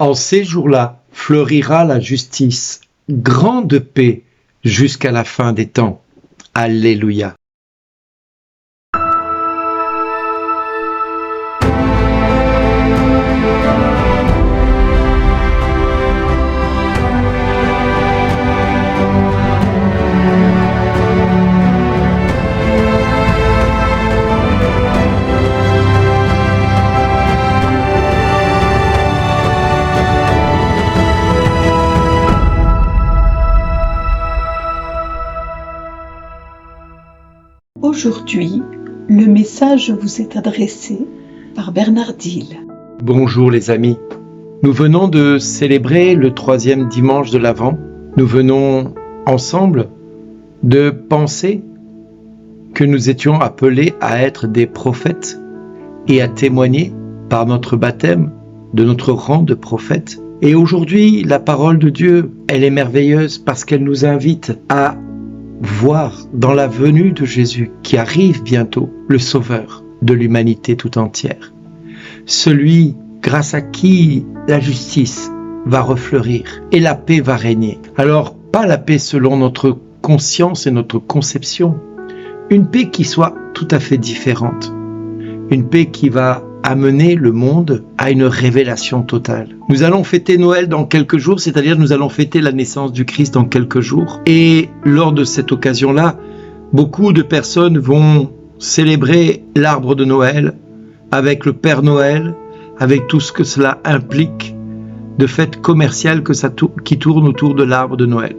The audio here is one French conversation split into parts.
En ces jours-là fleurira la justice, grande paix jusqu'à la fin des temps. Alléluia. Aujourd'hui, le message vous est adressé par Bernard Dille. Bonjour les amis. Nous venons de célébrer le 3e dimanche de l'Avent. Nous venons ensemble de penser que nous étions appelés à être des prophètes et à témoigner par notre baptême de notre rang de prophète. Et aujourd'hui, la parole de Dieu, elle est merveilleuse parce qu'elle nous invite à voir dans la venue de Jésus qui arrive bientôt, le Sauveur de l'humanité tout entière. Celui grâce à qui la justice va refleurir et la paix va régner. Alors, pas la paix selon notre conscience et notre conception, une paix qui soit tout à fait différente, une paix qui va amener le monde à une révélation totale. Nous allons fêter Noël dans quelques jours, c'est-à-dire nous allons fêter la naissance du Christ dans quelques jours. Et lors de cette occasion-là, beaucoup de personnes vont célébrer l'arbre de Noël avec le Père Noël, avec tout ce que cela implique de fêtes commerciales qui tournent autour de l'arbre de Noël.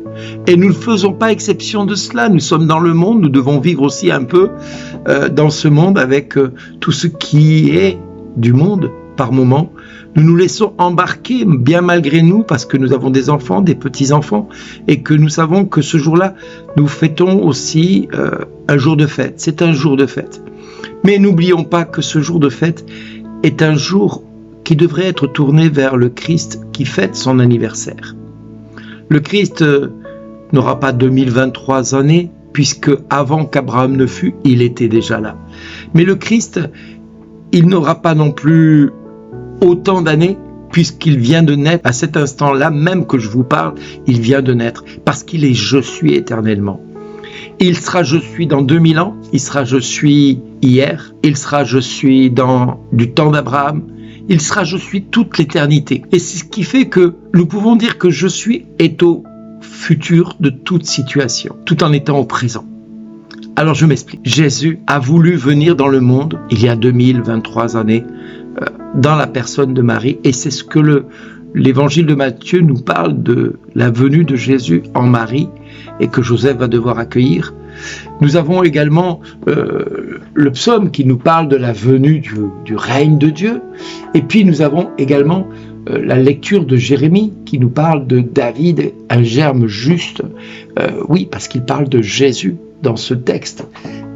Et nous ne faisons pas exception de cela. Nous sommes dans le monde, nous devons vivre aussi un peu dans ce monde avec tout ce qui est du monde par moment. Nous nous laissons embarquer bien malgré nous parce que nous avons des enfants, des petits-enfants et que nous savons que ce jour-là, nous fêtons aussi un jour de fête. C'est un jour de fête. Mais n'oublions pas que ce jour de fête est un jour qui devrait être tourné vers le Christ qui fête son anniversaire. Le Christ n'aura pas 2023 années puisque avant qu'Abraham ne fût, il était déjà là. Mais le Christ, il n'aura pas non plus autant d'années puisqu'il vient de naître à cet instant-là, même que je vous parle, il vient de naître parce qu'il est « Je suis » éternellement. Il sera « Je suis » dans 2000 ans, il sera « Je suis » hier, il sera « Je suis » dans du temps d'Abraham, il sera « Je suis » toute l'éternité. Et c'est ce qui fait que nous pouvons dire que « Je suis » est au futur de toute situation, tout en étant au présent. Alors je m'explique. Jésus a voulu venir dans le monde il y a 2023 années dans la personne de Marie et c'est ce que l'évangile de Matthieu nous parle de la venue de Jésus en Marie et que Joseph va devoir accueillir. Nous avons également le psaume qui nous parle de la venue du règne de Dieu et puis nous avons également la lecture de Jérémie qui nous parle de David, un germe juste, oui parce qu'il parle de Jésus dans ce texte,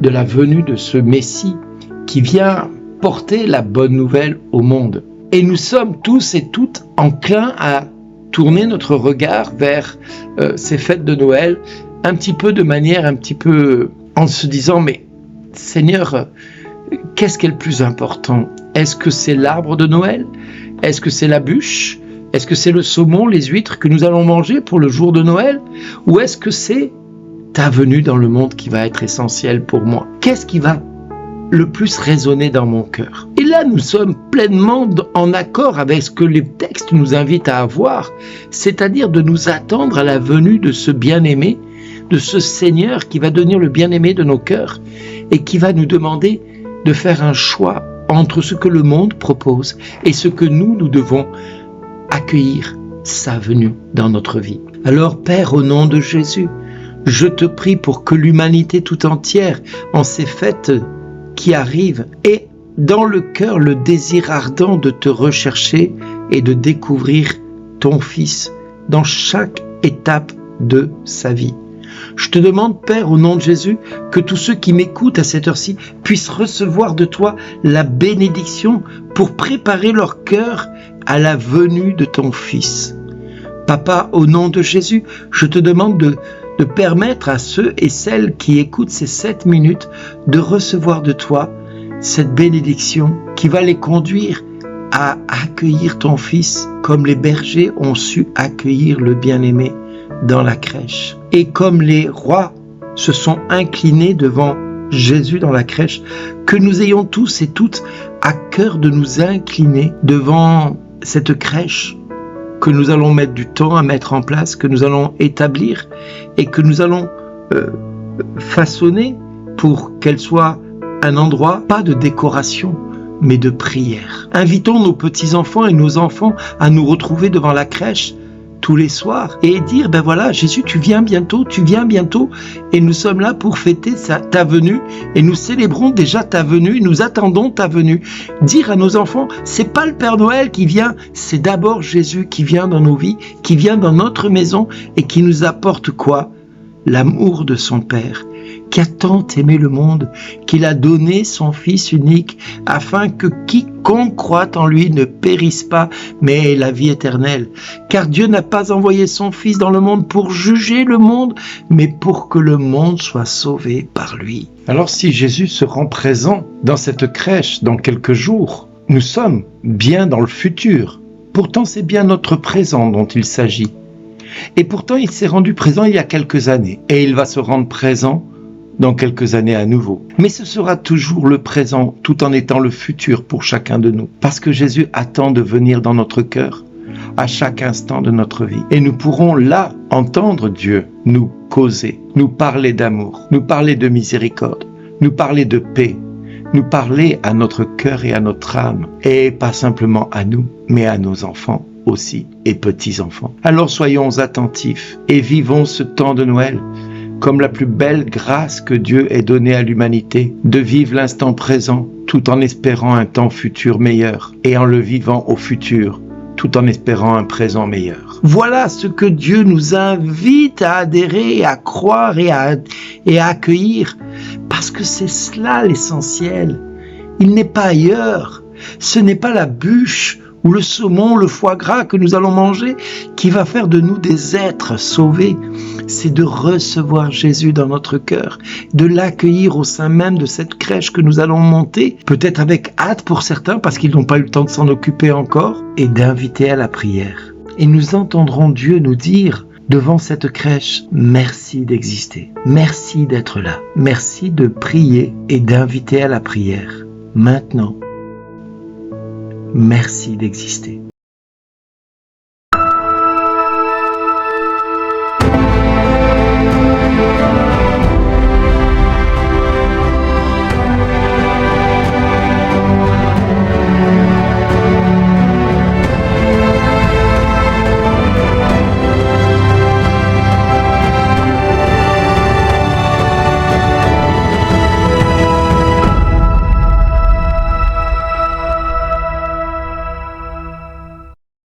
de la venue de ce Messie qui vient porter la bonne nouvelle au monde. Et nous sommes tous et toutes enclins à tourner notre regard vers ces fêtes de Noël, un petit peu de manière, un petit peu en se disant, mais Seigneur, qu'est-ce qui est le plus important? Est-ce que c'est l'arbre de Noël? Est-ce que c'est la bûche? Est-ce que c'est le saumon, les huîtres que nous allons manger pour le jour de Noël? Ou est-ce que c'est ta venue dans le monde qui va être essentielle pour moi? Qu'est-ce qui va le plus résonner dans mon cœur? Et là, nous sommes pleinement en accord avec ce que les textes nous invitent à avoir, c'est-à-dire de nous attendre à la venue de ce bien-aimé, de ce Seigneur qui va devenir le bien-aimé de nos cœurs et qui va nous demander de faire un choix entre ce que le monde propose et ce que nous devons accueillir, sa venue dans notre vie. Alors, Père, au nom de Jésus, je te prie pour que l'humanité tout entière, en ces fêtes qui arrivent, ait dans le cœur le désir ardent de te rechercher et de découvrir ton Fils dans chaque étape de sa vie. Je te demande, Père, au nom de Jésus, que tous ceux qui m'écoutent à cette heure-ci puissent recevoir de toi la bénédiction pour préparer leur cœur à la venue de ton Fils. Papa, au nom de Jésus, je te demande de permettre à ceux et celles qui écoutent ces 7 minutes de recevoir de toi cette bénédiction qui va les conduire à accueillir ton fils comme les bergers ont su accueillir le bien-aimé dans la crèche. Et comme les rois se sont inclinés devant Jésus dans la crèche, que nous ayons tous et toutes à cœur de nous incliner devant cette crèche que nous allons mettre du temps à mettre en place, que nous allons établir et que nous allons façonner pour qu'elle soit un endroit, pas de décoration, mais de prière. Invitons nos petits-enfants et nos enfants à nous retrouver devant la crèche tous les soirs et dire, ben voilà, Jésus, tu viens bientôt, et nous sommes là pour fêter ta venue, et nous célébrons déjà ta venue, nous attendons ta venue. Dire à nos enfants, c'est pas le Père Noël qui vient, c'est d'abord Jésus qui vient dans nos vies, qui vient dans notre maison, et qui nous apporte quoi? L'amour de son Père, qui a tant aimé le monde, qu'il a donné son Fils unique, afin que quiconque croit en lui ne périsse pas, mais ait la vie éternelle. Car Dieu n'a pas envoyé son Fils dans le monde pour juger le monde, mais pour que le monde soit sauvé par lui. Alors si Jésus se rend présent dans cette crèche dans quelques jours, nous sommes bien dans le futur. Pourtant c'est bien notre présent dont il s'agit. Et pourtant il s'est rendu présent il y a quelques années, et il va se rendre présent dans quelques années à nouveau. Mais ce sera toujours le présent, tout en étant le futur pour chacun de nous. Parce que Jésus attend de venir dans notre cœur, à chaque instant de notre vie. Et nous pourrons là entendre Dieu nous causer, nous parler d'amour, nous parler de miséricorde, nous parler de paix, nous parler à notre cœur et à notre âme. Et pas simplement à nous, mais à nos enfants aussi, et petits-enfants. Alors soyons attentifs et vivons ce temps de Noël comme la plus belle grâce que Dieu ait donnée à l'humanité, de vivre l'instant présent tout en espérant un temps futur meilleur et en le vivant au futur tout en espérant un présent meilleur. Voilà ce que Dieu nous invite à adhérer, à croire et à accueillir, parce que c'est cela l'essentiel. Il n'est pas ailleurs. Ce n'est pas la bûche ou le saumon, le foie gras que nous allons manger qui va faire de nous des êtres sauvés. C'est de recevoir Jésus dans notre cœur, de l'accueillir au sein même de cette crèche que nous allons monter, peut-être avec hâte pour certains parce qu'ils n'ont pas eu le temps de s'en occuper encore, et d'inviter à la prière. Et nous entendrons Dieu nous dire devant cette crèche, merci d'exister, merci d'être là, merci de prier et d'inviter à la prière. Maintenant, merci d'exister.